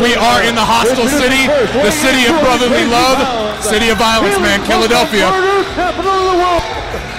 We are in the hostile city, the city of brotherly love, city of violence, man, Philadelphia.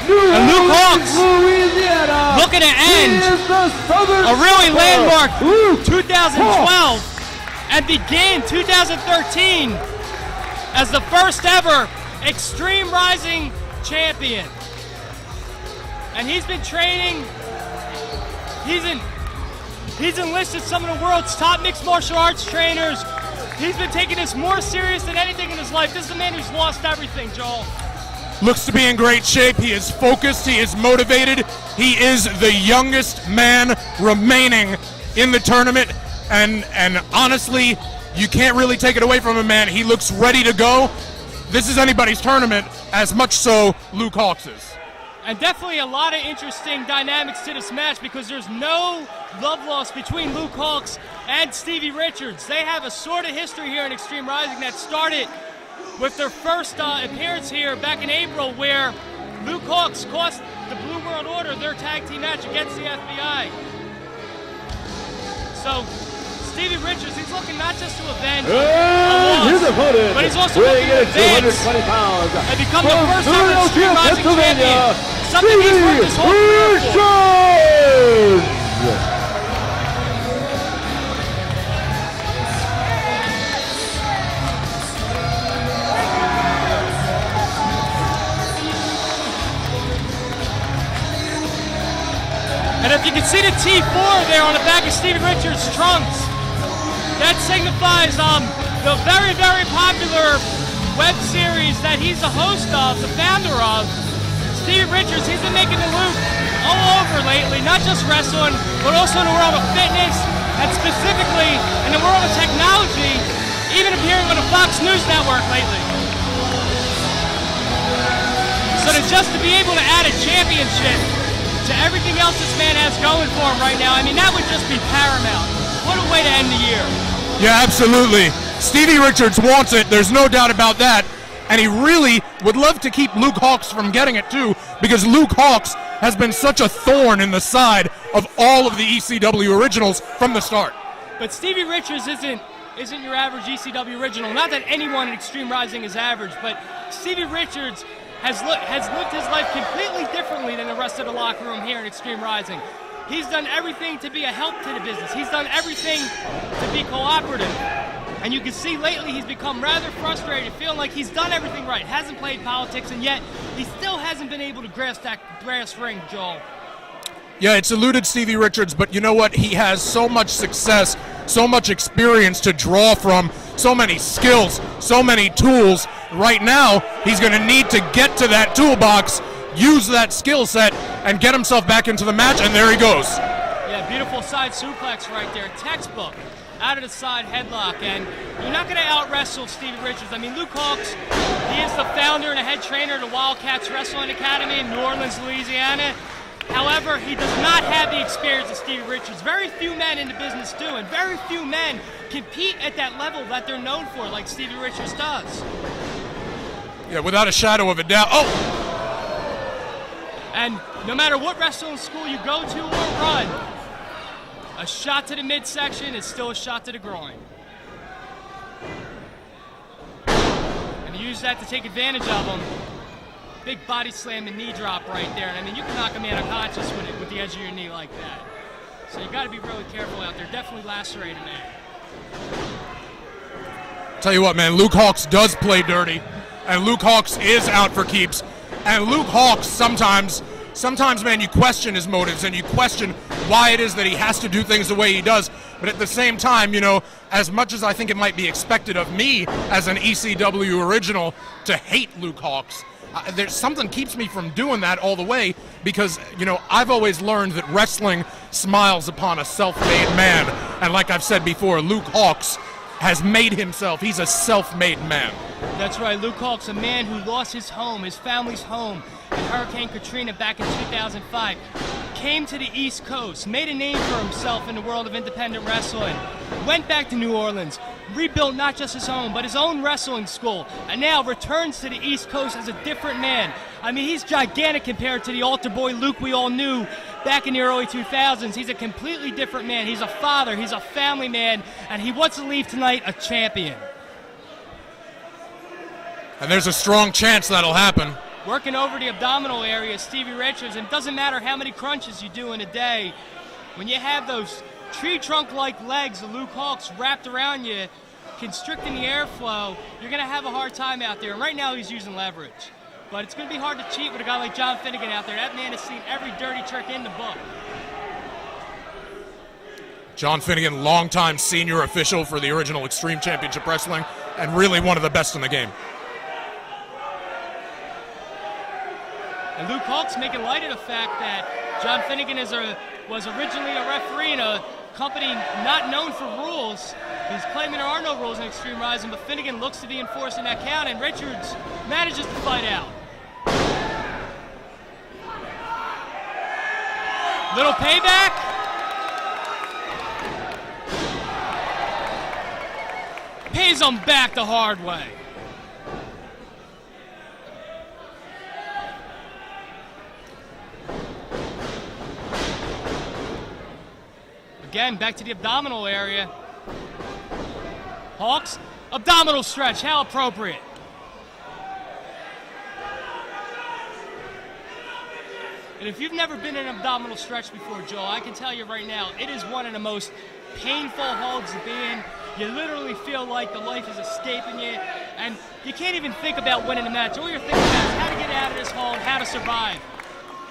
And Luke Hawx looking to end a really landmark 2012 and begin 2013 as the first ever Extreme Rising champion. And he's been training, he's enlisted some of the world's top mixed martial arts trainers. He's been taking this more serious than anything in his life. This is a man who's lost everything, Joel. Looks to be in great shape. He is focused. He is motivated. He is the youngest man remaining in the tournament. And honestly, you can't really take it away from him, man. He looks ready to go. This is anybody's tournament, as much so Luke Hawx's. And definitely a lot of interesting dynamics to this match because there's no love lost between Luke Hawx and Stevie Richards. They have a sort of history here in Extreme Rising that started with their first appearance here back in April, where Luke Hawx cost the Blue World Order their tag team match against the FBI. So Stevie Richards, he's looking not just to avenge a loss, but he's also looking to advance and become the first ever Extreme Rising champion. Something he's worked his whole career for. And if you can see the T4 there on the back of Stevie Richards' trunks, that signifies the very, very popular web series that he's the host of, the founder of. Stevie Richards, he's been making the loop all over lately, not just wrestling, but also in the world of fitness, and specifically in the world of technology, even appearing on the Fox News Network lately. So just to be able to add a championship to everything else this man has going for him right now, I mean, that would just be paramount. What a way to end the year. Yeah, absolutely. Stevie Richards wants it, there's no doubt about that. And he really would love to keep Luke Hawx from getting it too, because Luke Hawx has been such a thorn in the side of all of the ECW originals from the start. But Stevie Richards isn't your average ECW original. Not that anyone in Extreme Rising is average, but Stevie Richards has lived his life completely differently than the rest of the locker room here in Extreme Rising. He's done everything to be a help to the business. He's done everything to be cooperative. And you can see lately he's become rather frustrated, feeling like he's done everything right, hasn't played politics, and yet he still hasn't been able to grasp that brass ring, Joel. Yeah, it's eluded Stevie Richards, but you know what? He has so much success, so much experience to draw from, so many skills, so many tools. Right now, he's going to need to get to that toolbox, use that skill set, and get himself back into the match, and there he goes. Yeah, beautiful side suplex right there, textbook. Out of the side headlock, and you're not going to out-wrestle Stevie Richards. I mean, Luke Hawx, he is the founder and the head trainer of the Wildcats Wrestling Academy in New Orleans, Louisiana. However, he does not have the experience of Stevie Richards. Very few men in the business do, and very few men compete at that level that they're known for, like Stevie Richards does. Yeah, without a shadow of a doubt. Oh! And no matter what wrestling school you go to or run, a shot to the midsection is still a shot to the groin. And use that to take advantage of him. Big body slam and knee drop right there. And I mean, you can knock a man unconscious with it with the edge of your knee like that. So you got to be really careful out there. Definitely lacerate a man. Tell you what, man, Luke Hawx does play dirty, and Luke Hawx is out for keeps. And Luke Hawx sometimes, man, you question his motives and you question why it is that he has to do things the way he does. But at the same time, you know, as much as I think it might be expected of me as an ECW original to hate Luke Hawx, there's something keeps me from doing that all the way because, you know, I've always learned that wrestling smiles upon a self-made man. And like I've said before, Luke Hawx has made himself. He's a self-made man. That's right, Luke Hawx, a man who lost his home, his family's home, in Hurricane Katrina back in 2005, came to the East Coast, made a name for himself in the world of independent wrestling, went back to New Orleans, rebuilt not just his home, but his own wrestling school, and now returns to the East Coast as a different man. I mean, he's gigantic compared to the altar boy Luke we all knew back in the early 2000s. He's a completely different man. He's a father. He's a family man. And he wants to leave tonight a champion. And there's a strong chance that'll happen. Working over the abdominal area, Stevie Richards, and it doesn't matter how many crunches you do in a day, when you have those tree trunk-like legs of Luke Hawx wrapped around you, constricting the airflow, you're going to have a hard time out there. And right now he's using leverage. But it's going to be hard to cheat with a guy like John Finnegan out there. That man has seen every dirty trick in the book. John Finnegan, longtime senior official for the original Extreme Championship Wrestling, and really one of the best in the game. And Luke Hawx making light of the fact that John Finnegan was originally a referee in a company not known for rules. He's claiming there are no rules in Extreme Rising, but Finnegan looks to be enforcing that count, and Richards manages to fight out. Little payback. Pays him back the hard way. Again, back to the abdominal area. Hawx, abdominal stretch, how appropriate. And if you've never been in an abdominal stretch before, Joel, I can tell you right now, it is one of the most painful holds to be in. You literally feel like the life is escaping you, and you can't even think about winning the match. All you're thinking about is how to get out of this hold, how to survive.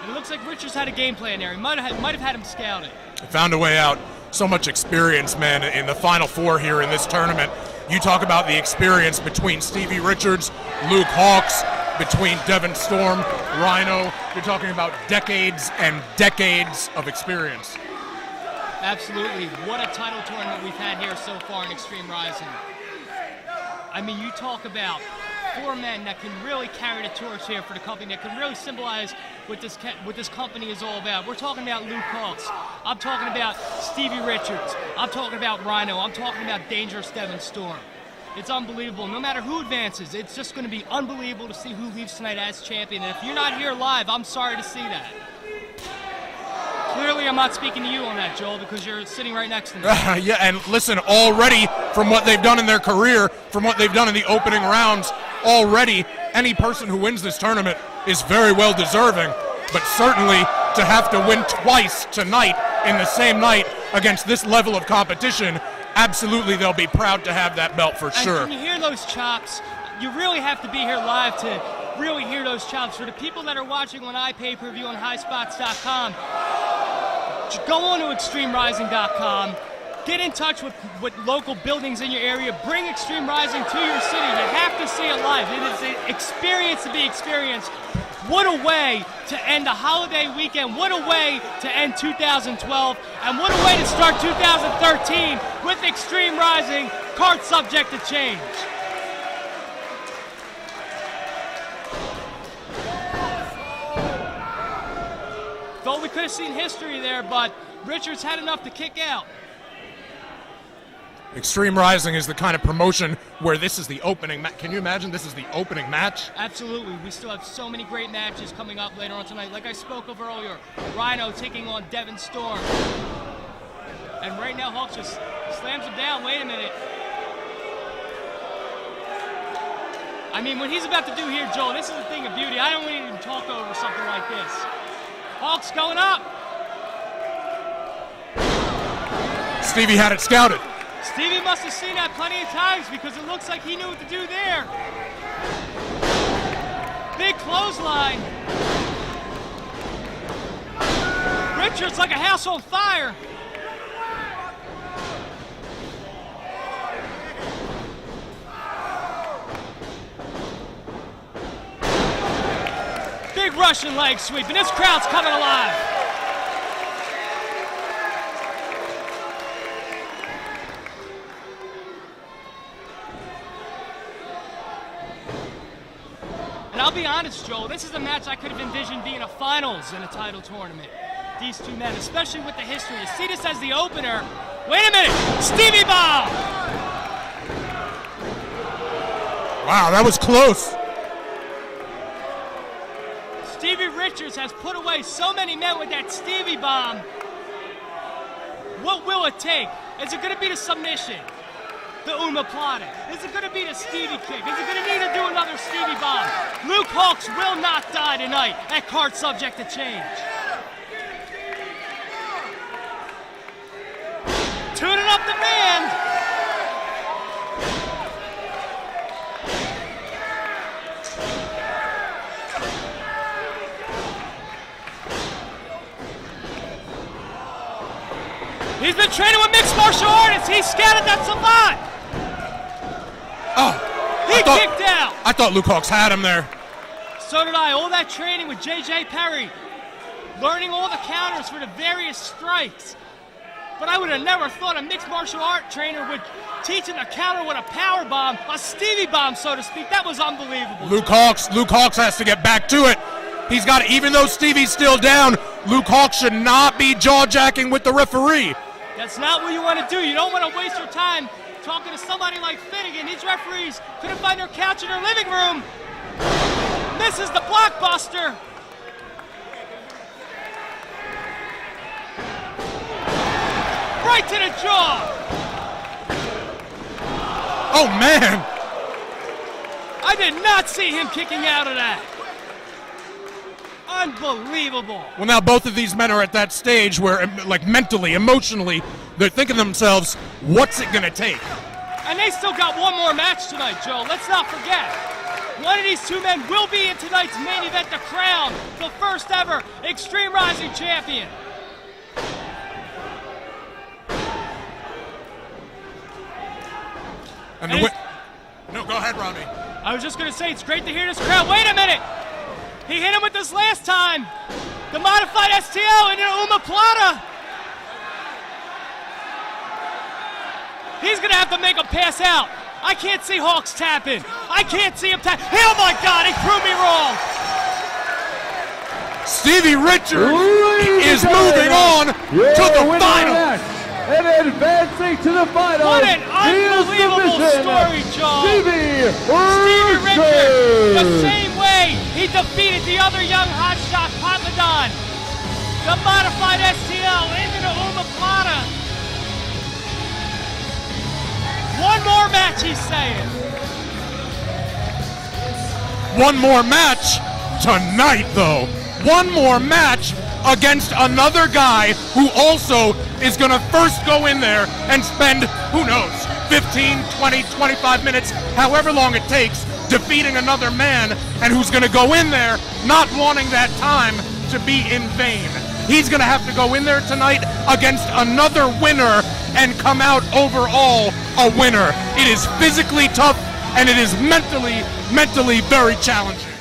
And it looks like Richards had a game plan there. He might have had him scouted. Found a way out. So much experience, man, in the Final Four here in this tournament. You talk about the experience between Stevie Richards, Luke Hawx, between Devin Storm, Rhino. You're talking about decades and decades of experience. Absolutely. What a title tournament we've had here so far in Extreme Rising. I mean, you talk about four men that can really carry the torch here for the company, that can really symbolize what this company is all about. We're talking about Luke Hawx. I'm talking about Stevie Richards. I'm talking about Rhino. I'm talking about dangerous Devin Storm. It's unbelievable. No matter who advances, it's just going to be unbelievable to see who leaves tonight as champion. And if you're not here live, I'm sorry to see that. Clearly, I'm not speaking to you on that, Joel, because you're sitting right next to me. Yeah, and listen, already from what they've done in their career, from what they've done in the opening rounds, already any person who wins this tournament is very well deserving. But certainly to have to win twice tonight in the same night against this level of competition, absolutely they'll be proud to have that belt for sure. And when you hear those chops, you really have to be here live to really hear those chops. For the people that are watching on iPay-per-view on highspots.com, go on to extremerising.com. Get in touch with local buildings in your area. Bring Extreme Rising to your city. You have to see it live. It is an experience to be experienced. What a way to end the holiday weekend. What a way to end 2012. And what a way to start 2013 with Extreme Rising, card subject to change. Thought we could have seen history there, but Richards had enough to kick out. Extreme Rising is the kind of promotion where this is the opening match. Can you imagine this is the opening match? Absolutely. We still have so many great matches coming up later on tonight. Like I spoke of earlier, Rhino taking on Devin Storm. And right now, Hawx just slams him down. Wait a minute. I mean, what he's about to do here, Joel, this is a thing of beauty. I don't want to even talk over something like this. Hawx going up. Stevie had it scouted. Stevie must have seen that plenty of times because it looks like he knew what to do there. Big clothesline. Richards like a house on fire. Big Russian leg sweep, and this crowd's coming alive. And I'll be honest, Joel, this is a match I could have envisioned being a finals in a title tournament. These two men, especially with the history. You see this as the opener. Wait a minute, Stevie Bomb! Wow, that was close. Stevie Richards has has put away so many men with that Stevie bomb. What will it take? Is it going to be the submission? The omoplata? Is it going to be the Stevie kick? Is it going to need to do another Stevie bomb? Luke Hawx will not die tonight. That card's subject to change. Tuning up the band. He's been training with mixed martial artists. He scouted that savant. Oh, he kicked out. I thought Luke Hawx had him there. So did I. All that training with J.J. Perry, learning all the counters for the various strikes. But I would have never thought a mixed martial art trainer would teach him to counter with a power bomb, a Stevie bomb, so to speak. That was unbelievable. Luke Hawx has to get back to it. He's got to, even though Stevie's still down, Luke Hawx should not be jaw-jacking with the referee. That's not what you want to do. You don't want to waste your time talking to somebody like Finnegan. These referees couldn't find their couch in their living room. Misses the blockbuster. Right to the jaw. Oh, man. I did not see him kicking out of that. Unbelievable. Well, now both of these men are at that stage where, like, mentally, emotionally, they're thinking to themselves, what's it going to take? And they still got one more match tonight, Joe. Let's not forget. One of these two men will be in tonight's main event, the crown, the first ever Extreme Rising champion. And no, go ahead, Robbie. I was just going to say, it's great to hear this crowd. Wait a minute. He hit him with this last time. The modified STO into an omoplata. He's going to have to make him pass out. I can't see Hawx tapping. I can't see him tap. Oh, my God, he proved me wrong. Stevie Richards is moving on to the final. And advancing to the final. What an unbelievable story, Joe. Stevie Richards, the same way he defeated the other young hotshot, Papadon. The modified STL into the omoplata. One more match, he's saying. One more match tonight, though. One more match against another guy who also is going to first go in there and spend, who knows, 15, 20, 25 minutes, however long it takes, defeating another man, and who's going to go in there not wanting that time to be in vain. He's going to have to go in there tonight against another winner and come out overall a winner. It is physically tough, and it is mentally very challenging.